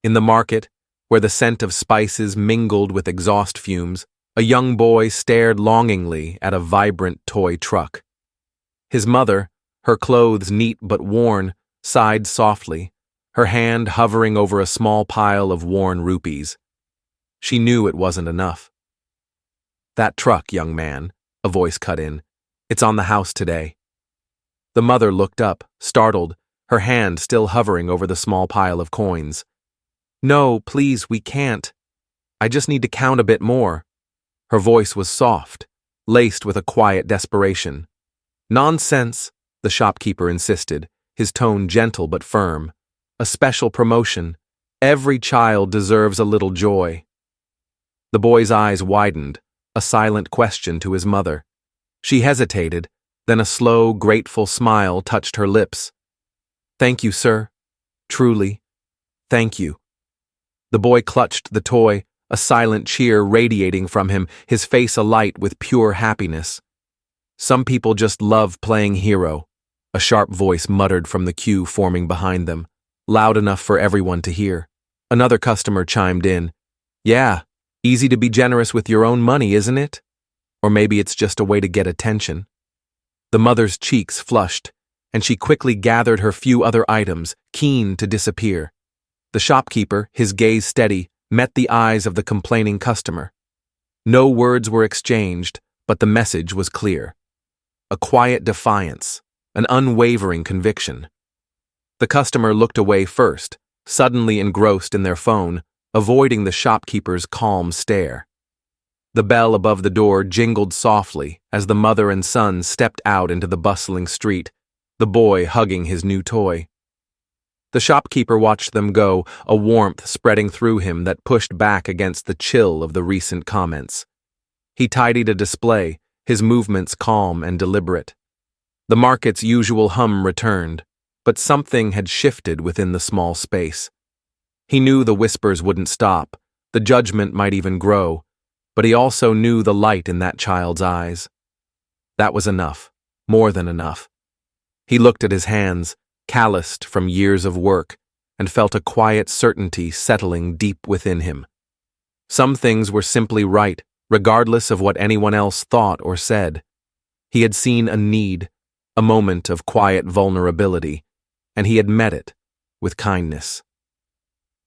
In the market, where the scent of spices mingled with exhaust fumes, a young boy stared longingly at a vibrant toy truck. His mother, her clothes neat but worn, sighed softly, her hand hovering over a small pile of worn rupees. She knew it wasn't enough. "That truck, young man," a voice cut in. "It's on the house today." The mother looked up, startled, her hand still hovering over the small pile of coins. "No, please, we can't. I just need to count a bit more." Her voice was soft, laced with a quiet desperation. "Nonsense," the shopkeeper insisted, his tone gentle but firm. "A special promotion. Every child deserves a little joy." The boy's eyes widened, a silent question to his mother. She hesitated, then a slow, grateful smile touched her lips. "Thank you, sir. Truly, thank you." The boy clutched the toy, a silent cheer radiating from him, his face alight with pure happiness. "Some people just love playing hero," a sharp voice muttered from the queue forming behind them, loud enough for everyone to hear. Another customer chimed in. "Yeah, easy to be generous with your own money, isn't it? Or maybe it's just a way to get attention." The mother's cheeks flushed, and she quickly gathered her few other items, keen to disappear. The shopkeeper, his gaze steady, met the eyes of the complaining customer. No words were exchanged, but the message was clear. A quiet defiance, an unwavering conviction. The customer looked away first, suddenly engrossed in their phone, avoiding the shopkeeper's calm stare. The bell above the door jingled softly as the mother and son stepped out into the bustling street, the boy hugging his new toy. The shopkeeper watched them go, a warmth spreading through him that pushed back against the chill of the recent comments. He tidied a display, his movements calm and deliberate. The market's usual hum returned, but something had shifted within the small space. He knew the whispers wouldn't stop, the judgment might even grow, but he also knew the light in that child's eyes. That was enough, more than enough. He looked at his hands, calloused from years of work, and felt a quiet certainty settling deep within him. Some things were simply right, regardless of what anyone else thought or said. He had seen a need, a moment of quiet vulnerability, and he had met it with kindness.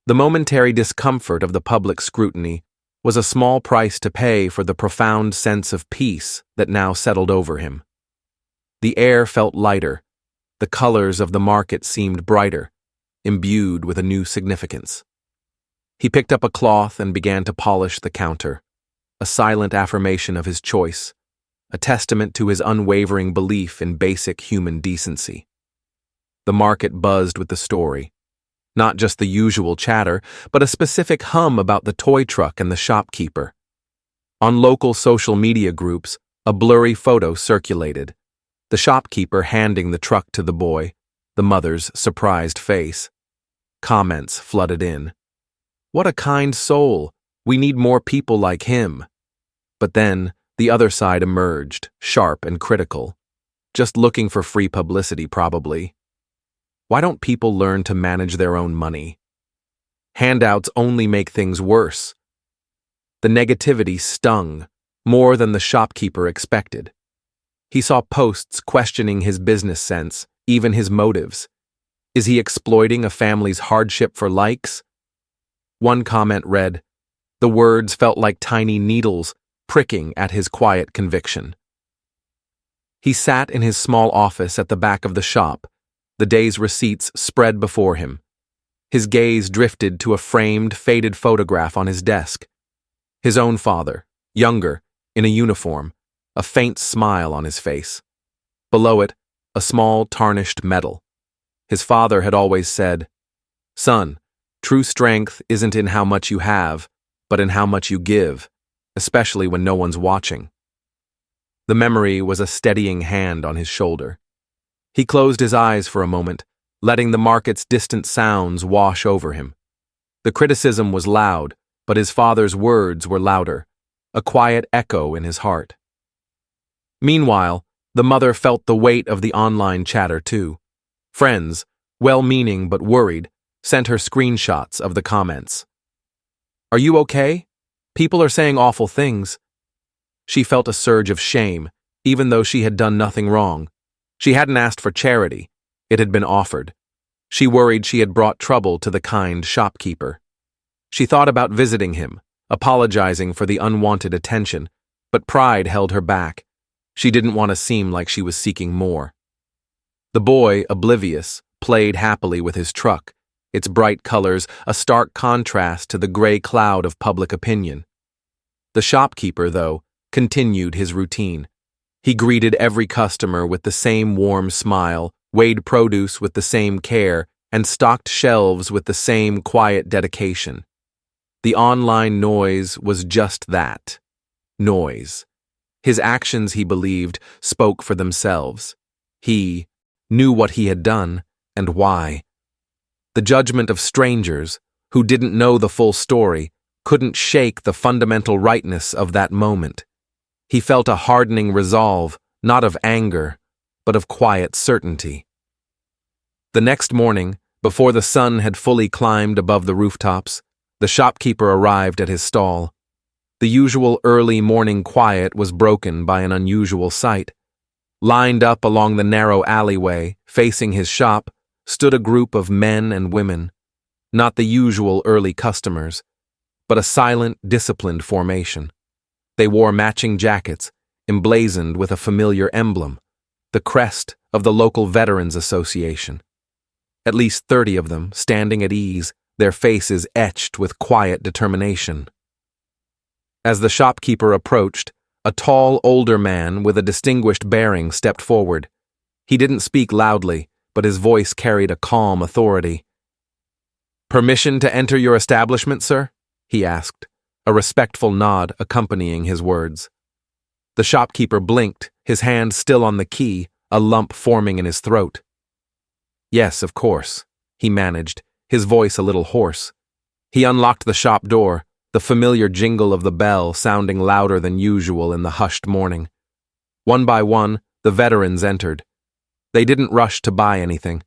The momentary discomfort of the public scrutiny was a small price to pay for the profound sense of peace that now settled over him. The air felt lighter, the colors of the market seemed brighter, imbued with a new significance. He picked up a cloth and began to polish the counter, a silent affirmation of his choice, a testament to his unwavering belief in basic human decency. The market buzzed with the story. Not just the usual chatter, but a specific hum about the toy truck and the shopkeeper. On local social media groups, a blurry photo circulated. The shopkeeper handing the truck to the boy, the mother's surprised face. Comments flooded in. "What a kind soul! We need more people like him." But then, the other side emerged, sharp and critical. Just looking for free publicity, probably. Why don't people learn to manage their own money? Handouts only make things worse. The negativity stung, more than the shopkeeper expected. He saw posts questioning his business sense, even his motives. Is he exploiting a family's hardship for likes? One comment read, the words felt like tiny needles pricking at his quiet conviction. He sat in his small office at the back of the shop, the day's receipts spread before him. His gaze drifted to a framed, faded photograph on his desk. His own father, younger, in a uniform, a faint smile on his face. Below it, a small, tarnished medal. His father had always said, "Son, true strength isn't in how much you have, but in how much you give, especially when no one's watching." The memory was a steadying hand on his shoulder. He closed his eyes for a moment, letting the market's distant sounds wash over him. The criticism was loud, but his father's words were louder, a quiet echo in his heart. Meanwhile, the mother felt the weight of the online chatter too. Friends, well-meaning but worried, sent her screenshots of the comments. "Are you okay? People are saying awful things." She felt a surge of shame, even though she had done nothing wrong. She hadn't asked for charity. It had been offered. She worried she had brought trouble to the kind shopkeeper. She thought about visiting him, apologizing for the unwanted attention, but pride held her back. She didn't want to seem like she was seeking more. The boy, oblivious, played happily with his truck, its bright colors a stark contrast to the gray cloud of public opinion. The shopkeeper, though, continued his routine. He greeted every customer with the same warm smile, weighed produce with the same care, and stocked shelves with the same quiet dedication. The online noise was just that. Noise. His actions, he believed, spoke for themselves. He knew what he had done and why. The judgment of strangers, who didn't know the full story, couldn't shake the fundamental rightness of that moment. He felt a hardening resolve, not of anger, but of quiet certainty. The next morning, before the sun had fully climbed above the rooftops, the shopkeeper arrived at his stall. The usual early morning quiet was broken by an unusual sight. Lined up along the narrow alleyway, facing his shop, stood a group of men and women. Not the usual early customers, but a silent, disciplined formation. They wore matching jackets, emblazoned with a familiar emblem, the crest of the local Veterans Association. At least 30 of them, standing at ease, their faces etched with quiet determination. As the shopkeeper approached, a tall, older man with a distinguished bearing stepped forward. He didn't speak loudly, but his voice carried a calm authority. "Permission to enter your establishment, sir?" he asked, a respectful nod accompanying his words. The shopkeeper blinked, his hand still on the key, a lump forming in his throat. "Yes, of course," he managed, his voice a little hoarse. He unlocked the shop door, the familiar jingle of the bell sounding louder than usual in the hushed morning. One by one, the veterans entered. They didn't rush to buy anything.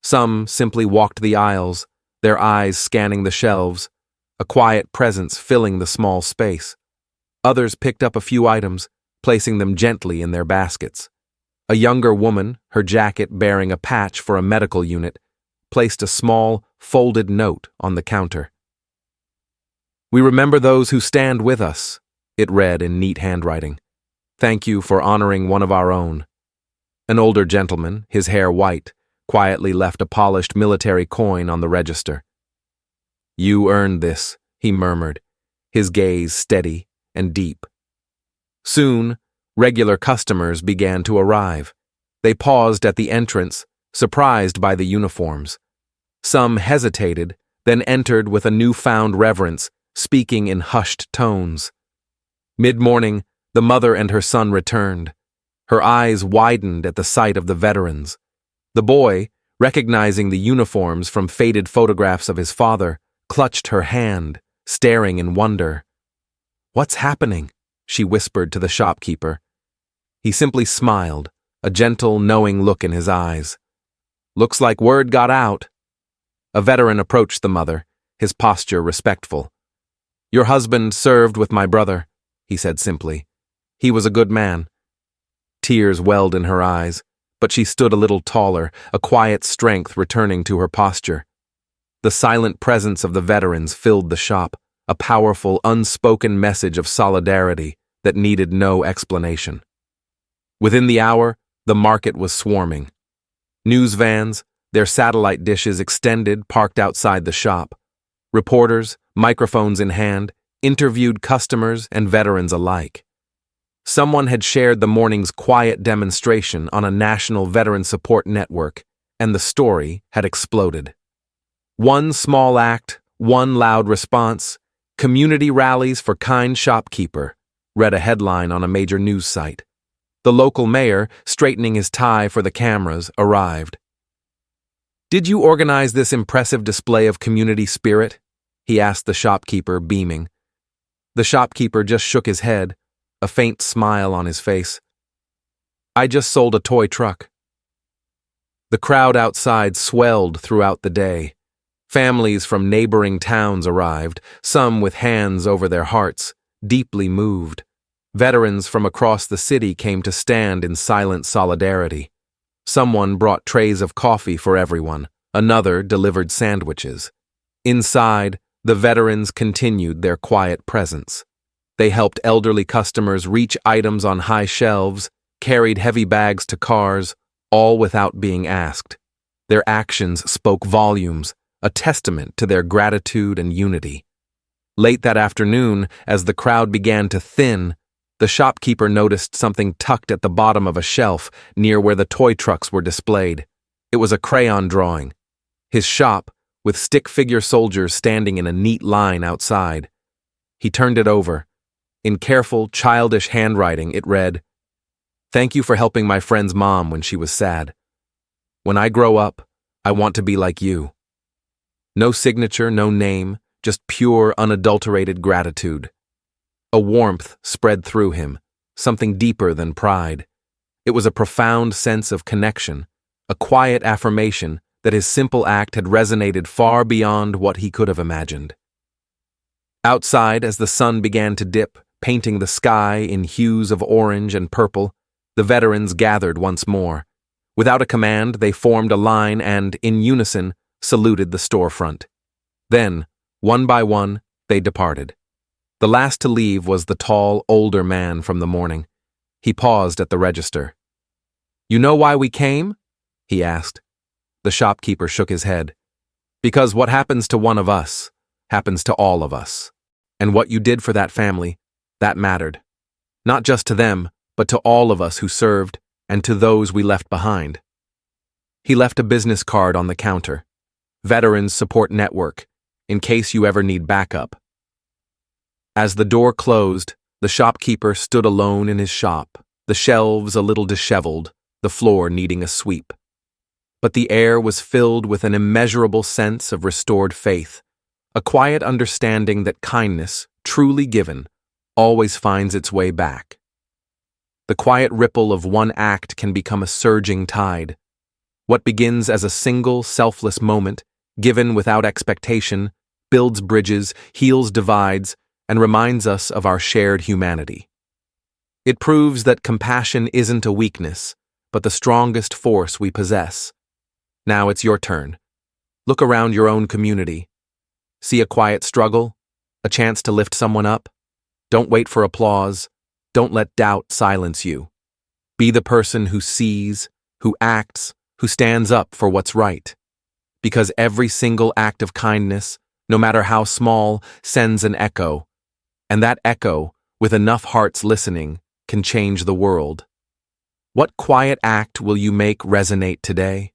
Some simply walked the aisles, their eyes scanning the shelves, a quiet presence filling the small space. Others picked up a few items, placing them gently in their baskets. A younger woman, her jacket bearing a patch for a medical unit, placed a small, folded note on the counter. "We remember those who stand with us," it read in neat handwriting. "Thank you for honoring one of our own." An older gentleman, his hair white, quietly left a polished military coin on the register. "You earned this," he murmured, his gaze steady and deep. Soon, regular customers began to arrive. They paused at the entrance, surprised by the uniforms. Some hesitated, then entered with a newfound reverence, speaking in hushed tones. Mid-morning, the mother and her son returned. Her eyes widened at the sight of the veterans. The boy, recognizing the uniforms from faded photographs of his father, clutched her hand, staring in wonder. "What's happening?" she whispered to the shopkeeper. He simply smiled, a gentle, knowing look in his eyes. "Looks like word got out." A veteran approached the mother, his posture respectful. "Your husband served with my brother," he said simply. "He was a good man." Tears welled in her eyes, but she stood a little taller, a quiet strength returning to her posture. The silent presence of the veterans filled the shop, a powerful, unspoken message of solidarity that needed no explanation. Within the hour, the market was swarming. News vans, their satellite dishes extended, parked outside the shop. Reporters, microphones in hand, interviewed customers and veterans alike. Someone had shared the morning's quiet demonstration on a national veteran support network, and the story had exploded. One small act, one loud response, "Community rallies for kind shopkeeper," read a headline on a major news site. The local mayor, straightening his tie for the cameras, arrived. "Did you organize this impressive display of community spirit?" he asked the shopkeeper, beaming. The shopkeeper just shook his head, a faint smile on his face. "I just sold a toy truck." The crowd outside swelled throughout the day. Families from neighboring towns arrived, some with hands over their hearts, deeply moved. Veterans from across the city came to stand in silent solidarity. Someone brought trays of coffee for everyone, another delivered sandwiches. Inside, the veterans continued their quiet presence. They helped elderly customers reach items on high shelves, carried heavy bags to cars, all without being asked. Their actions spoke volumes, a testament to their gratitude and unity. Late that afternoon, as the crowd began to thin, the shopkeeper noticed something tucked at the bottom of a shelf near where the toy trucks were displayed. It was a crayon drawing. His shop, with stick figure soldiers standing in a neat line outside. He turned it over. In careful, childish handwriting, it read, "Thank you for helping my friend's mom when she was sad. When I grow up, I want to be like you." No signature, no name, just pure, unadulterated gratitude. A warmth spread through him, something deeper than pride. It was a profound sense of connection, a quiet affirmation that his simple act had resonated far beyond what he could have imagined. Outside, as the sun began to dip, painting the sky in hues of orange and purple, the veterans gathered once more. Without a command, they formed a line and, in unison, saluted the storefront. Then, one by one, they departed. The last to leave was the tall, older man from the morning. He paused at the register. "You know why we came?" he asked. The shopkeeper shook his head. "Because what happens to one of us happens to all of us. And what you did for that family, that mattered. Not just to them, but to all of us who served and to those we left behind." He left a business card on the counter. Veterans Support Network, in case you ever need backup. As the door closed, the shopkeeper stood alone in his shop, the shelves a little disheveled, the floor needing a sweep. But the air was filled with an immeasurable sense of restored faith, a quiet understanding that kindness, truly given, always finds its way back. The quiet ripple of one act can become a surging tide. What begins as a single, selfless moment, given without expectation, builds bridges, heals divides, and reminds us of our shared humanity. It proves that compassion isn't a weakness, but the strongest force we possess. Now it's your turn. Look around your own community. See a quiet struggle? A chance to lift someone up? Don't wait for applause. Don't let doubt silence you. Be the person who sees, who acts, who stands up for what's right. Because every single act of kindness, no matter how small, sends an echo. And that echo, with enough hearts listening, can change the world. What quiet act will you make resonate today?